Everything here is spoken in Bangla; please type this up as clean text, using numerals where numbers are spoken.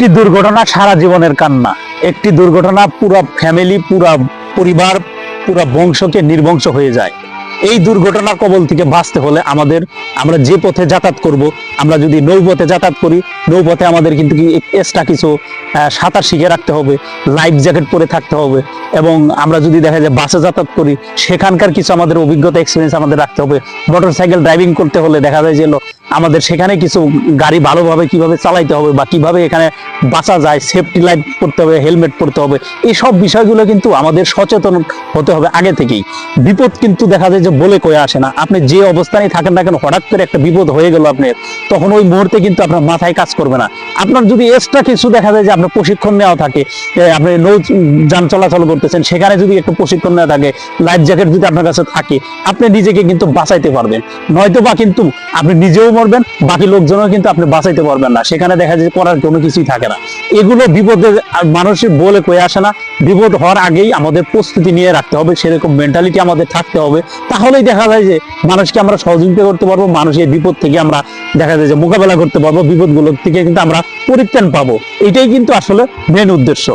একটি দুর্ঘটনা সারা জীবনের কান্না। একটি দুর্ঘটনা পুরো ফ্যামিলি, পুরো পরিবার, পুরো বংশকে নির্বংশ হয়ে যায়। এই দুর্ঘটনার কবল থেকে বাঁচতে হলে আমরা যে পথে যাতায়াত করব, আমরা যদি নৌপথে যাতায়াত করি, নৌপথে আমাদের কিন্তু এক্সট্রা কিছু সাঁতার শিখে রাখতে হবে, লাইফ জ্যাকেট পরে থাকতে হবে। এবং আমরা যদি দেখা যায় বাসে যাতায়াত করি, সেখানকার কিছু আমাদের অভিজ্ঞতা, এক্সপিরিয়েন্স আমাদের রাখতে হবে। মোটরসাইকেল ড্রাইভিং করতে হলে দেখা যায় যে আমাদের সেখানে কিছু গাড়ি ভালোভাবে কিভাবে চালাইতে হবে বা কিভাবে এখানে বাঁচা যায়, সেফটি লাইট পরতে হবে, হেলমেট পরতে হবে। এইসব বিষয়গুলো কিন্তু আমাদের সচেতন হতে হবে আগে থেকেই। বিপদ কিন্তু দেখা যায় যে বলে কয়ে আসে না। আপনি যে অবস্থায় থাকেন না কেন, হঠাৎ করে একটা বিপদ হয়ে গেল আপনার, তখন ওই মুহূর্তে কিন্তু আপনার মাথায় কাজ করবে না। আপনার যদি এক্সট্রা কিছু দেখা যায় যে আপনার প্রশিক্ষণ নেওয়া থাকে, আপনি নৌ যান চলাচল করতেছেন, সেখানে যদি একটু প্রশিক্ষণ নেওয়া থাকে, লাইফ জ্যাকেট যদি আপনার কাছে থাকে, আপনি নিজেকে কিন্তু বাঁচাইতে পারবেন। নয়তো বা কিন্তু আপনি নিজেও মরবেন, বাকি লোকজনও কিন্তু আপনি বাঁচাইতে পারবেন না। সেখানে দেখা যায় করার কোনো কিছুই থাকে না। এগুলো বিপদের মানুষের বলে কয়ে আসে না। বিপদ হওয়ার আগেই আমাদের প্রস্তুতি নিয়ে রাখতে হবে, সেরকম মেন্টালিটি আমাদের থাকতে হবে। তাহলেই দেখা যায় যে মানুষকে আমরা সহযোগিতা করতে পারবো, মানুষের বিপদ থেকে আমরা দেখা যায় যে মোকাবেলা করতে পারবো, বিপদগুলোর থেকে কিন্তু আমরা পরিত্রাণ পাবো। এটাই কিন্তু আসলে মেন উদ্দেশ্য।